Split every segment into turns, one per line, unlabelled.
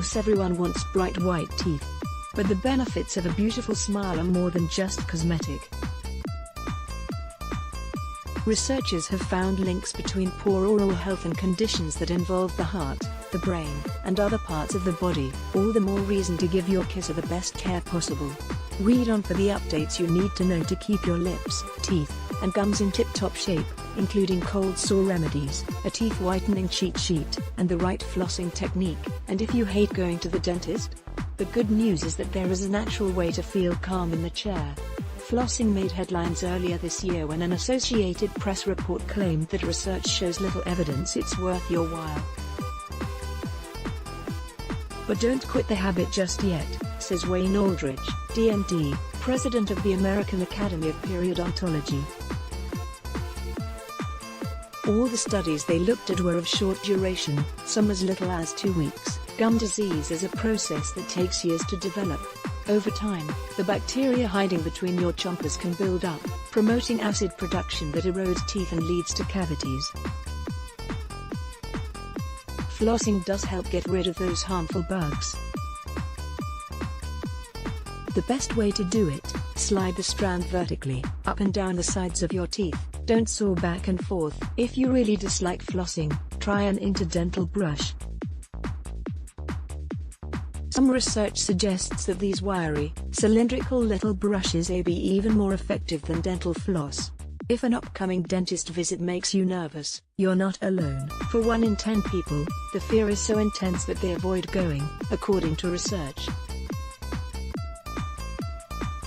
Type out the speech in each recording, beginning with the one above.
course everyone wants bright white teeth. But the benefits of a beautiful smile are more than just cosmetic. Researchers have found links between poor oral health and conditions that involve the heart, the brain, and other parts of the body, all the more reason to give your kisser the best care possible. Read on for the updates you need to know to keep your lips, teeth, and gums in tip-top shape, including cold sore remedies, a teeth whitening cheat sheet, and the right flossing technique. And if you hate going to the dentist, the good news is that there is a natural way to feel calm in the chair. Flossing made headlines earlier this year when an Associated Press report claimed that research shows little evidence it's worth your while. But don't quit the habit just yet, says Wayne Aldridge, DMD, president of the American Academy of Periodontology. All the studies they looked at were of short duration, some as little as 2 weeks. Gum disease is a process that takes years to develop. Over time, the bacteria hiding between your chompers can build up, promoting acid production that erodes teeth and leads to cavities. Flossing does help get rid of those harmful bugs. The best way to do it: slide the strand vertically, up and down the sides of your teeth. Don't saw back and forth. If you really dislike flossing, try an interdental brush. Some research suggests that these wiry, cylindrical little brushes may be even more effective than dental floss. If an upcoming dentist visit makes you nervous, you're not alone. For 1 in 10 people, the fear is so intense that they avoid going, according to research.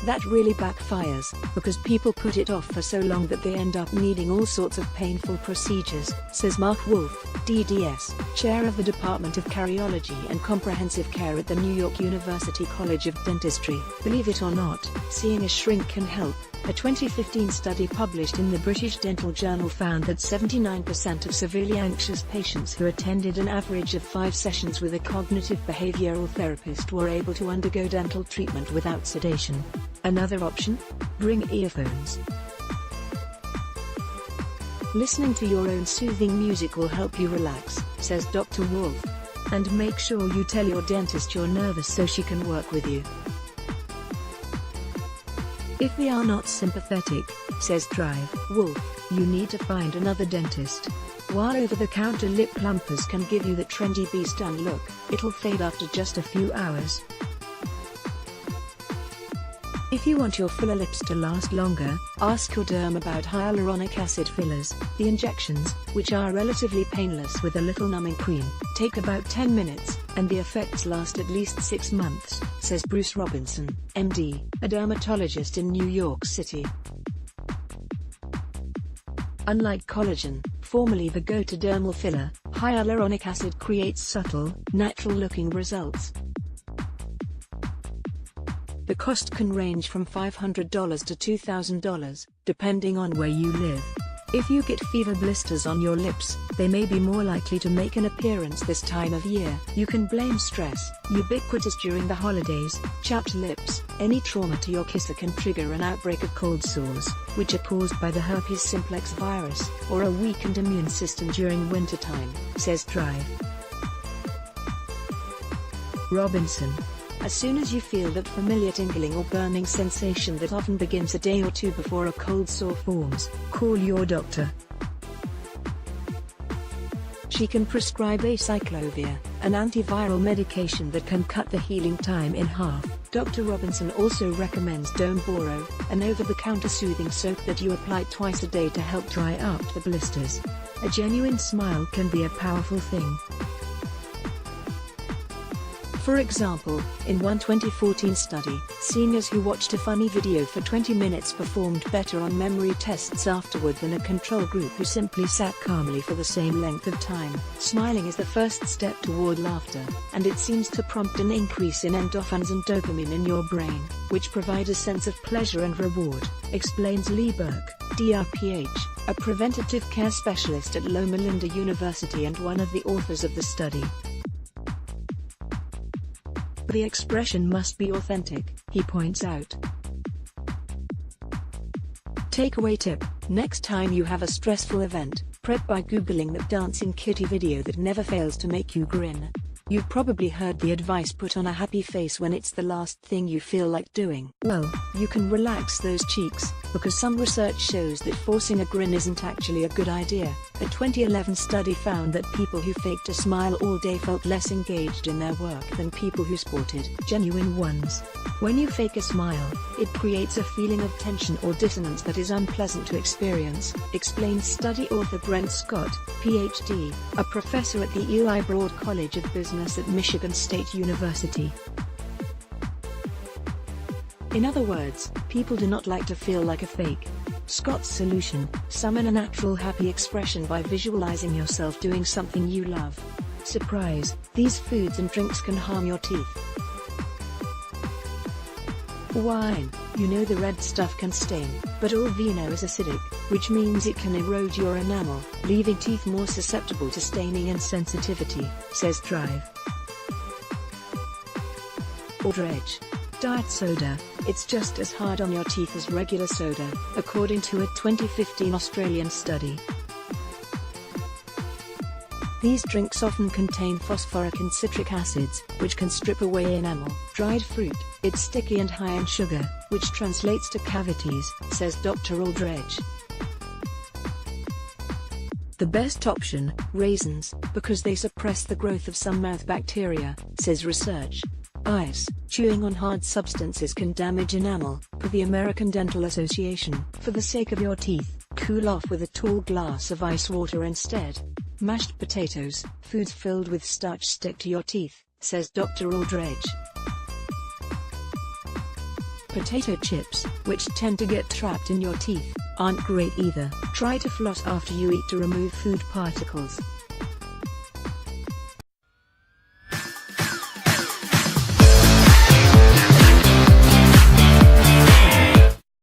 That really backfires, because people put it off for so long that they end up needing all sorts of painful procedures, says Mark Wolf, DDS, chair of the Department of Cardiology and Comprehensive Care at the New York University College of Dentistry. Believe it or not, seeing a shrink can help. A 2015 study published in the British Dental Journal found that 79% of severely anxious patients who attended an average of 5 sessions with a cognitive behavioral therapist were able to undergo dental treatment without sedation. Another option? Bring earphones. Listening to your own soothing music will help you relax, says Dr. Wolf. And make sure you tell your dentist you're nervous so she can work with you. If they are not sympathetic, says Drive Wolf, you need to find another dentist. While over-the-counter lip plumpers can give you the trendy Beast done look, it'll fade after just a few hours. If you want your filler lips to last longer, ask your derm about hyaluronic acid fillers. The injections, which are relatively painless with a little numbing cream, take about 10 minutes, and the effects last at least 6 months, says Bruce Robinson, MD, a dermatologist in New York City. Unlike collagen, formerly the go-to dermal filler, hyaluronic acid creates subtle, natural-looking results. The cost can range from $500 to $2,000, depending on where you live. If you get fever blisters on your lips, they may be more likely to make an appearance this time of year. You can blame stress, ubiquitous during the holidays, chapped lips. Any trauma to your kisser can trigger an outbreak of cold sores, which are caused by the herpes simplex virus, or a weakened immune system during wintertime, says Drive Robinson. As soon as you feel that familiar tingling or burning sensation that often begins a day or 2 before a cold sore forms, call your doctor. She can prescribe acyclovir, an antiviral medication that can cut the healing time in half. Dr. Robinson also recommends Dome Boro, an over-the-counter soothing soap that you apply twice a day to help dry up the blisters. A genuine smile can be a powerful thing. For example, in one 2014 study, seniors who watched a funny video for 20 minutes performed better on memory tests afterward than a control group who simply sat calmly for the same length of time. Smiling is the first step toward laughter, and it seems to prompt an increase in endorphins and dopamine in your brain, which provide a sense of pleasure and reward, explains Lee Burke, DRPH, a preventative care specialist at Loma Linda University and one of the authors of the study. The expression must be authentic, he points out. Takeaway tip: next time you have a stressful event, prep by Googling that dancing kitty video that never fails to make you grin. You've probably heard the advice, put on a happy face when it's the last thing you feel like doing. Well, you can relax those cheeks, because some research shows that forcing a grin isn't actually a good idea. A 2011 study found that people who faked a smile all day felt less engaged in their work than people who sported genuine ones. When you fake a smile, it creates a feeling of tension or dissonance that is unpleasant to experience, explains study author Brent Scott, PhD, a professor at the Eli Broad College of Business at Michigan State University. In other words, people do not like to feel like a fake. Scott's solution: summon a natural happy expression by visualizing yourself doing something you love. Surprise, these foods and drinks can harm your teeth. Wine. You know the red stuff can stain, but all vino is acidic, which means it can erode your enamel, leaving teeth more susceptible to staining and sensitivity, says Thrive. Aldredge. Diet soda. It's just as hard on your teeth as regular soda, according to a 2015 Australian study. These drinks often contain phosphoric and citric acids, which can strip away enamel. Dried fruit. It's sticky and high in sugar, which translates to cavities, says Dr. Aldredge. The best option: raisins, because they suppress the growth of some mouth bacteria, says research. Ice. Chewing on hard substances can damage enamel, per the American Dental Association. For the sake of your teeth, cool off with a tall glass of ice water instead. Mashed potatoes. Foods filled with starch stick to your teeth, says Dr. Aldredge. Potato chips, which tend to get trapped in your teeth, aren't great either. Try to floss after you eat to remove food particles.